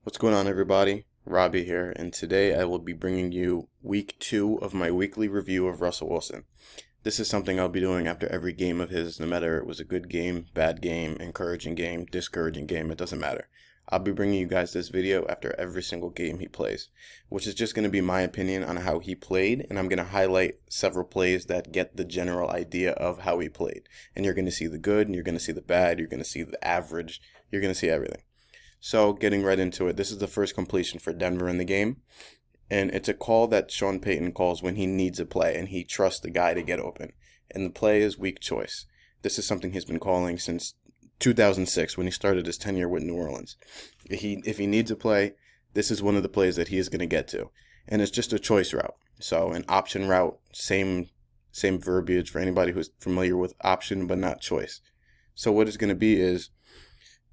What's going on, everybody? Robby here, and today I will be bringing you week 2 of my weekly review of Russell Wilson. This is something I'll be doing after every game of his, no matter it was a good game, bad game, encouraging game, discouraging game, it doesn't matter. I'll be bringing you guys this video after every single game he plays, which is just going to be my opinion on how he played, and I'm going to highlight several plays that get the general idea of how he played. And you're going to see the good, and you're going to see the bad, you're going to see the average, you're going to see everything. So getting right into it, this is the first completion for Denver in the game. And it's a call that Sean Payton calls when he needs a play and he trusts the guy to get open. And the play is weak choice. This is something he's been calling since 2006 when he started his tenure with New Orleans. If he needs a play, this is one of the plays that he is going to get to. And it's just a choice route. So an option route, same verbiage for anybody who's familiar with option but not choice. So what it's going to be is,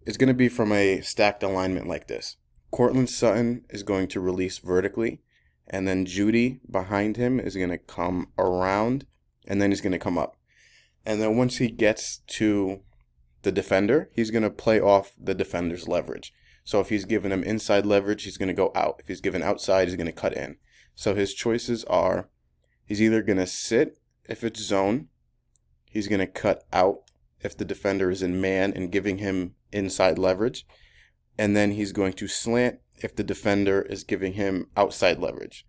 it's going to be from a stacked alignment like this. Courtland Sutton is going to release vertically, and then Judy behind him is going to come around, and then he's going to come up. And then once he gets to the defender, he's going to play off the defender's leverage. So if he's given him inside leverage, he's going to go out. If he's given outside, he's going to cut in. So his choices are, he's either going to sit if it's zone, he's going to cut out if the defender is in man and giving him inside leverage, and then he's going to slant if the defender is giving him outside leverage.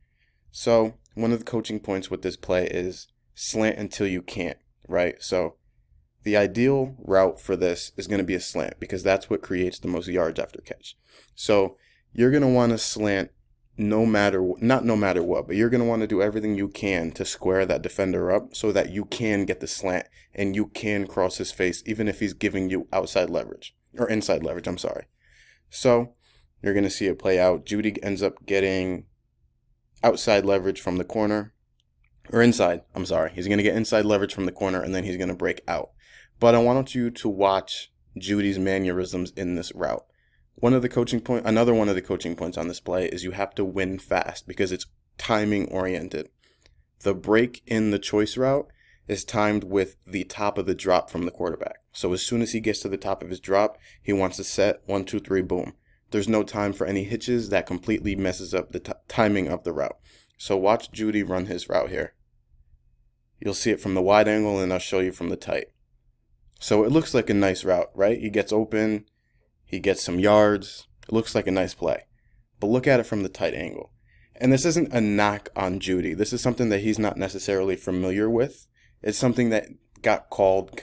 So one of the coaching points with this play is slant until you can't, right? So the ideal route for this is going to be a slant because that's what creates the most yards after catch. So you're going to want to slant no matter what, but you're going to want to do everything you can to square that defender up so that you can get the slant and you can cross his face even if he's giving you outside leverage or inside leverage, I'm sorry. So you're going to see it play out. Judy ends up getting outside leverage from the corner, or inside, I'm sorry. He's going to get inside leverage from the corner and then he's going to break out. But I want you to watch Judy's mannerisms in this route. Another one of the coaching points on this play is you have to win fast because it's timing oriented. The break in the choice route is timed with the top of the drop from the quarterback. So as soon as he gets to the top of his drop, he wants to set 1, 2, 3, boom. There's no time for any hitches. That completely messes up the timing of the route. So watch Judy run his route here. You'll see it from the wide angle and I'll show you from the tight. So it looks like a nice route, right? He gets open. He gets some yards. It looks like a nice play. But look at it from the tight angle. And this isn't a knock on Judy. This is something that he's not necessarily familiar with. It's something that got called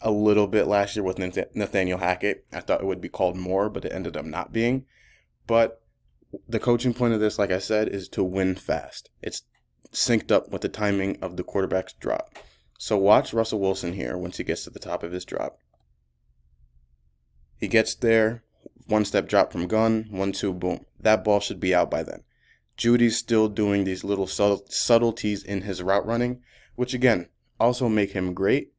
a little bit last year with Nathaniel Hackett. I thought it would be called more, but it ended up not being. But the coaching point of this, like I said, is to win fast. It's synced up with the timing of the quarterback's drop. So watch Russell Wilson here once he gets to the top of his drop. He gets there, one step drop from gun, 1, 2, boom. That ball should be out by then. Judy's still doing these little subtleties in his route running, which again, also make him great,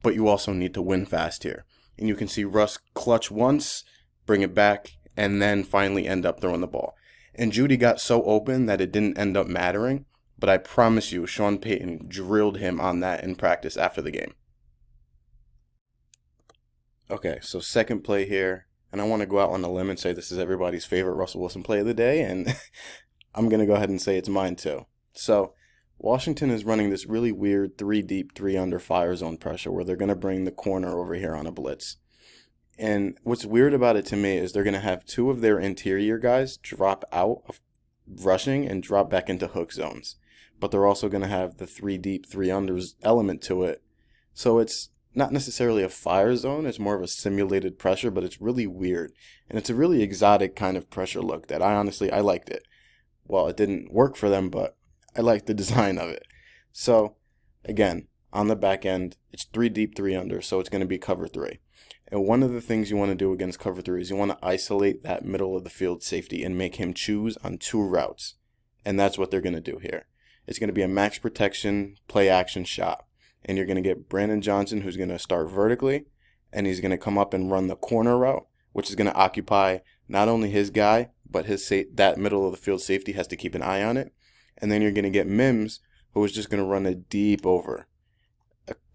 but you also need to win fast here. And you can see Russ clutch once, bring it back, and then finally end up throwing the ball. And Judy got so open that it didn't end up mattering, but I promise you, Sean Payton drilled him on that in practice after the game. Okay, so second play here, and I want to go out on a limb and say this is everybody's favorite Russell Wilson play of the day, and I'm going to go ahead and say it's mine too. So Washington is running this really weird 3 deep, 3 under fire zone pressure where they're going to bring the corner over here on a blitz. And what's weird about it to me is they're going to have 2 of their interior guys drop out of rushing and drop back into hook zones. But they're also going to have the 3 deep, 3 unders element to it. So it's not necessarily a fire zone, it's more of a simulated pressure, but it's really weird. And it's a really exotic kind of pressure look that I liked it. Well, it didn't work for them, but I liked the design of it. So, again, on the back end, it's 3 deep, 3 under, so it's going to be cover 3. And one of the things you want to do against cover 3 is you want to isolate that middle of the field safety and make him choose on 2 routes. And that's what they're going to do here. It's going to be a max protection, play action shot. And you're going to get Brandon Johnson, who's going to start vertically, and he's going to come up and run the corner route, which is going to occupy not only his guy, but that middle of the field safety has to keep an eye on it. And then you're going to get Mims, who is just going to run a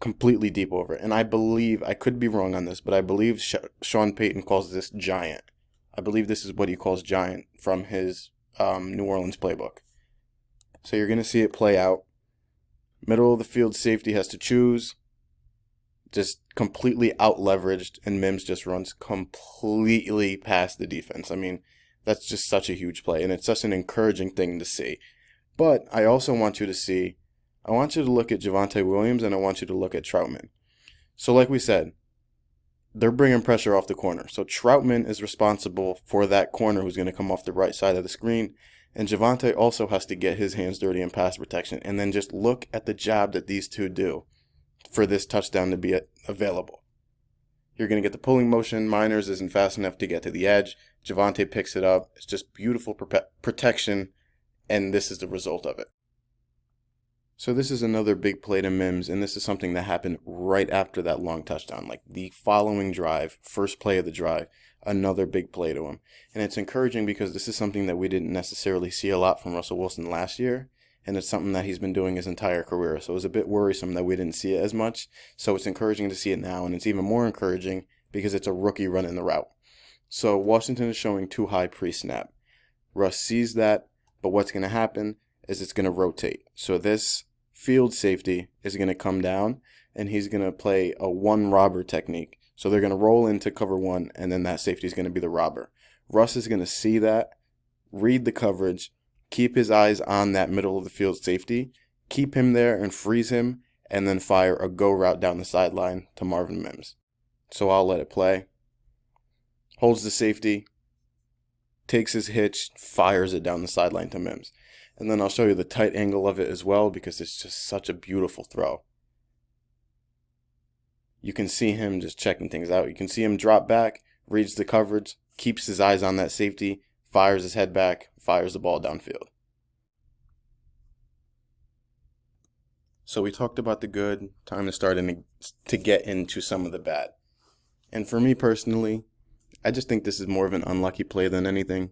completely deep over. And I believe, I could be wrong on this, but I believe Sean Payton calls this giant. I believe this is what he calls giant from his New Orleans playbook. So you're going to see it play out. Middle of the field safety has to choose. Just completely out leveraged, and Mims just runs completely past the defense. I mean, that's just such a huge play, and it's such an encouraging thing to see. But I also want you to look at Javonte Williams, and I want you to look at Troutman. So like we said, they're bringing pressure off the corner. So Troutman is responsible for that corner who's going to come off the right side of the screen. And Javonte also has to get his hands dirty in pass protection. And then just look at the job that these two do for this touchdown to be available. You're going to get the pulling motion. Miners isn't fast enough to get to the edge. Javonte picks it up. It's just beautiful protection. And this is the result of it. So this is another big play to Mims, and this is something that happened right after that long touchdown. Like the following drive, first play of the drive, another big play to him. And it's encouraging because this is something that we didn't necessarily see a lot from Russell Wilson last year, and it's something that he's been doing his entire career. So it was a bit worrisome that we didn't see it as much. So it's encouraging to see it now, and it's even more encouraging because it's a rookie running the route. So Washington is showing too high pre-snap. Russ sees that, but what's going to happen is it's going to rotate. So this field safety is going to come down, and he's going to play a one robber technique. So they're going to roll into cover one, and then that safety is going to be the robber. Russ is going to see that, read the coverage, keep his eyes on that middle of the field safety, keep him there and freeze him, and then fire a go route down the sideline to Marvin Mims. So I'll let it play. Holds the safety, takes his hitch, fires it down the sideline to Mims. And then I'll show you the tight angle of it as well because it's just such a beautiful throw. You can see him just checking things out. You can see him drop back, reads the coverage, keeps his eyes on that safety, fires his head back, fires the ball downfield. So we talked about the good, time to start to get into some of the bad. And for me personally, I just think this is more of an unlucky play than anything.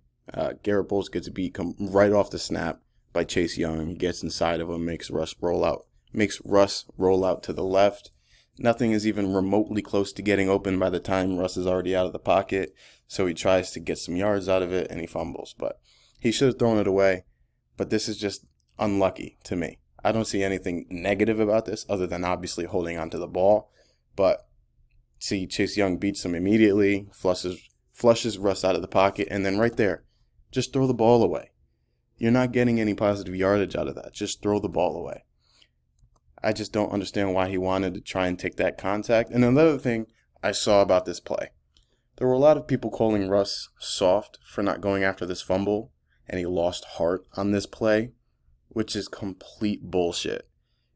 Garrett Bowles gets beat right off the snap by Chase Young. He gets inside of him, makes Russ roll out to the left. Nothing is even remotely close to getting open by the time Russ is already out of the pocket. So he tries to get some yards out of it and he fumbles. But he should have thrown it away. But this is just unlucky to me. I don't see anything negative about this other than obviously holding onto the ball. But see, Chase Young beats him immediately, flushes Russ out of the pocket, and then right there, just throw the ball away. You're not getting any positive yardage out of that. Just throw the ball away. I just don't understand why he wanted to try and take that contact. And another thing I saw about this play, there were a lot of people calling Russ soft for not going after this fumble, and he lost heart on this play, which is complete bullshit.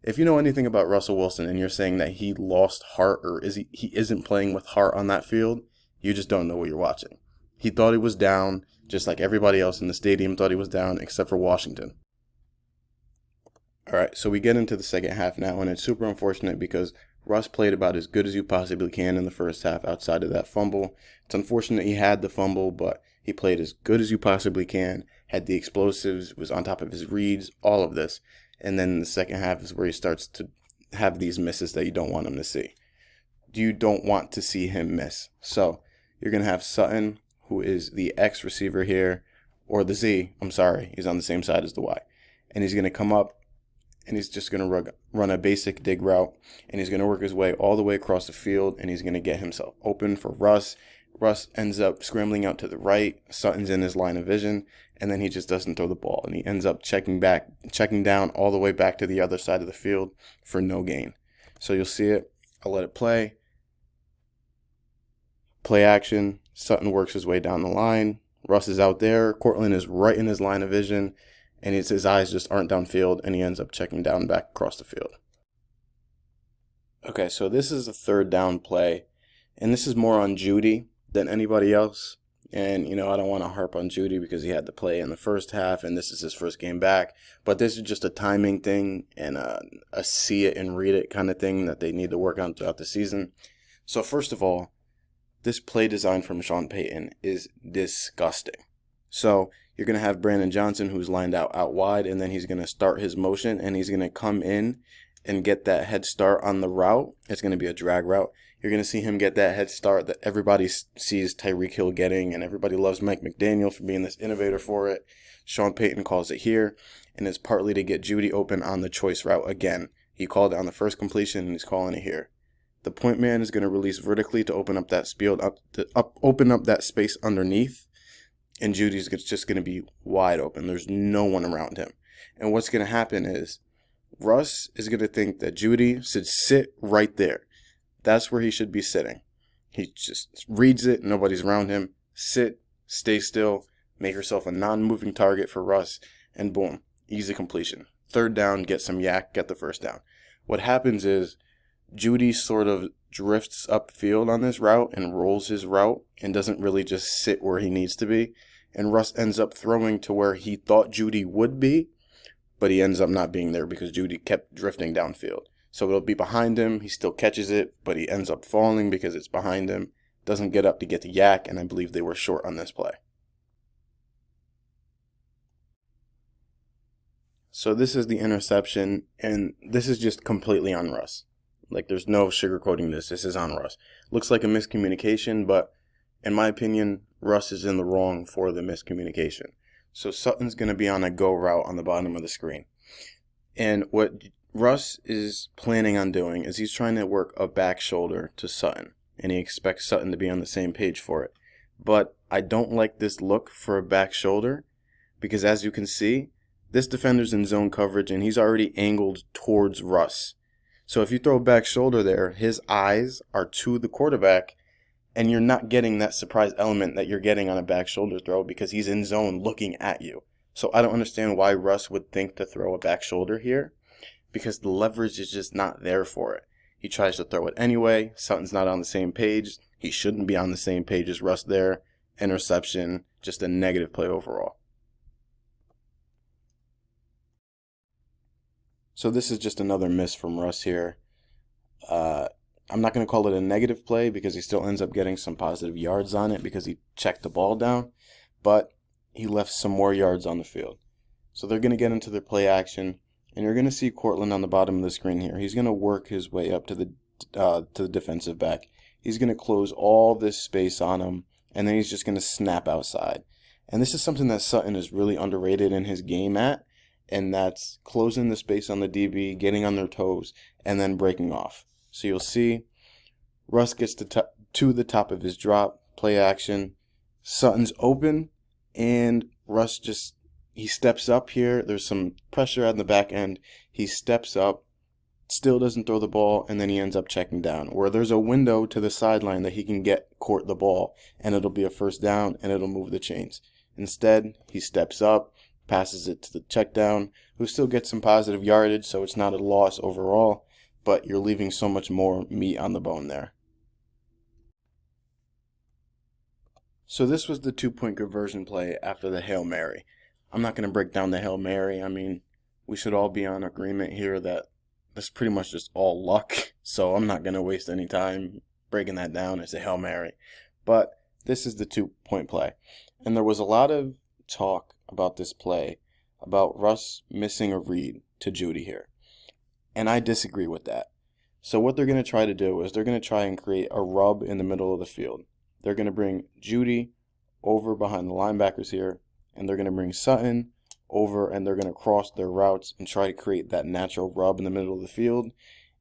If you know anything about Russell Wilson and you're saying that he lost heart or he isn't playing with heart on that field, you just don't know what you're watching. He thought he was down, just like everybody else in the stadium thought he was down, except for Washington. All right, so we get into the second half now, and it's super unfortunate because Russ played about as good as you possibly can in the first half outside of that fumble. It's unfortunate he had the fumble, but he played as good as you possibly can, had the explosives, was on top of his reads, all of this. And then the second half is where he starts to have these misses that you don't want him to see. You don't want to see him miss. So you're going to have Sutton, who is the X receiver here, or the Z, I'm sorry, he's on the same side as the Y. And he's going to come up, and he's just going to run a basic dig route, and he's going to work his way all the way across the field, and he's going to get himself open for Russ. Russ ends up scrambling out to the right. Sutton's in his line of vision, and then he just doesn't throw the ball, and he ends up checking down all the way back to the other side of the field for no gain. So you'll see it. I'll let it play. Play action. Sutton works his way down the line. Russ is out there. Cortland is right in his line of vision, and his eyes just aren't downfield, and he ends up checking down back across the field. Okay, so this is a third down play, and this is more on Judy than anybody else. And, I don't want to harp on Judy because he had to play in the first half, and this is his first game back. But this is just a timing thing and a see it and read it kind of thing that they need to work on throughout the season. So first of all, this play design from Sean Payton is disgusting. So you're going to have Brandon Johnson, who's lined out wide, and then he's going to start his motion, and he's going to come in and get that head start on the route. It's going to be a drag route, You're going to see him get that head start that everybody sees Tyreek Hill getting, and everybody loves Mike McDaniel for being this innovator for it. Sean Payton calls it here, and it's partly to get Jeudy open on the choice route again. He called it on the first completion, and he's calling it here. The point man is going to release vertically to open up that open up that space underneath, and Jeudy's just going to be wide open. There's no one around him. And what's going to happen is Russ is going to think that Jeudy should sit right there. That's where he should be sitting. He just reads it, nobody's around him. Sit, stay still, make yourself a non-moving target for Russ, and boom, easy completion. Third down, get some yak, get the first down. What happens is Jeudy sort of drifts upfield on this route and rolls his route and doesn't really just sit where he needs to be. And Russ ends up throwing to where he thought Jeudy would be, but he ends up not being there because Jeudy kept drifting downfield. So it'll be behind him. He still catches it, but he ends up falling because it's behind him. Doesn't get up to get the yak, and I believe they were short on this play. So this is the interception, and this is just completely on Russ. Like, there's no sugarcoating this. This is on Russ. Looks like a miscommunication, but in my opinion, Russ is in the wrong for the miscommunication. So Sutton's going to be on a go route on the bottom of the screen. And what Russ is planning on doing is he's trying to work a back shoulder to Sutton, and he expects Sutton to be on the same page for it. But I don't like this look for a back shoulder because, as you can see, this defender's in zone coverage and he's already angled towards Russ. So if you throw a back shoulder there, his eyes are to the quarterback, and you're not getting that surprise element that you're getting on a back shoulder throw because he's in zone looking at you. So I don't understand why Russ would think to throw a back shoulder here, because the leverage is just not there for it. He tries to throw it anyway. Sutton's not on the same page. He shouldn't be on the same page as Russ there. Interception, just a negative play overall. So this is just another miss from Russ here. I'm not going to call it a negative play because he still ends up getting some positive yards on it because he checked the ball down, but he left some more yards on the field. So they're going to get into their play action. And you're going to see Cortland on the bottom of the screen here. He's going to work his way up to the defensive back. He's going to close all this space on him, and then he's just going to snap outside. And this is something that Sutton is really underrated in his game at, and that's closing the space on the DB, getting on their toes, and then breaking off. So you'll see Russ gets to the top of his drop, play action. Sutton's open, and Russ he steps up here. There's some pressure on the back end. He steps up, still doesn't throw the ball, and then he ends up checking down. Where there's a window to the sideline that he can court the ball, and it'll be a first down, and it'll move the chains. Instead, he steps up, passes it to the check down, who still gets some positive yardage, so it's not a loss overall, but you're leaving so much more meat on the bone there. So this was the 2-point conversion play after the Hail Mary. I'm not going to break down the Hail Mary. I mean, we should all be on agreement here that that's pretty much just all luck. So I'm not going to waste any time breaking that down as a Hail Mary. But this is the 2-point play. And there was a lot of talk about this play, about Russ missing a read to Jeudy here. And I disagree with that. So what they're going to try to do is they're going to try and create a rub in the middle of the field. They're going to bring Jeudy over behind the linebackers here, and they're going to bring Sutton over, and they're going to cross their routes and try to create that natural rub in the middle of the field.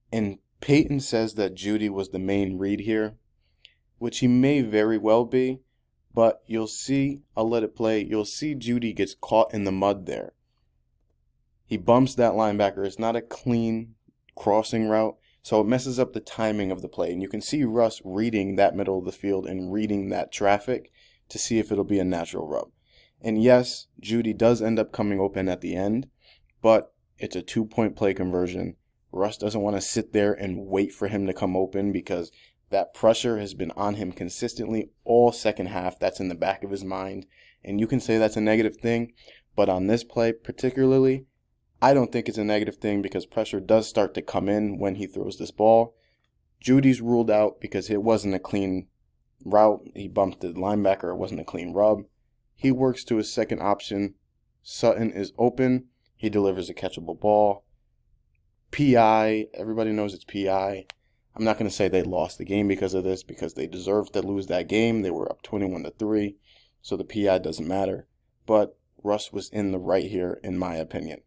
And Payton says that Jeudy was the main read here, which he may very well be, but you'll see, I'll let it play, you'll see Jeudy gets caught in the mud there. He bumps that linebacker. It's not a clean crossing route, so it messes up the timing of the play. And you can see Russ reading that middle of the field and reading that traffic to see if it'll be a natural rub. And yes, Jeudy does end up coming open at the end, but it's a 2-point play conversion. Russ doesn't want to sit there and wait for him to come open because that pressure has been on him consistently all second half. That's in the back of his mind. And you can say that's a negative thing, but on this play particularly, I don't think it's a negative thing because pressure does start to come in when he throws this ball. Jeudy's ruled out because it wasn't a clean route. He bumped the linebacker. It wasn't a clean rub. He works to his second option. Sutton is open. He delivers a catchable ball. PI. Everybody knows it's PI. I'm not going to say they lost the game because of this, because they deserved to lose that game. They were up 21-3, so the PI doesn't matter. But Russ was in the right here, in my opinion.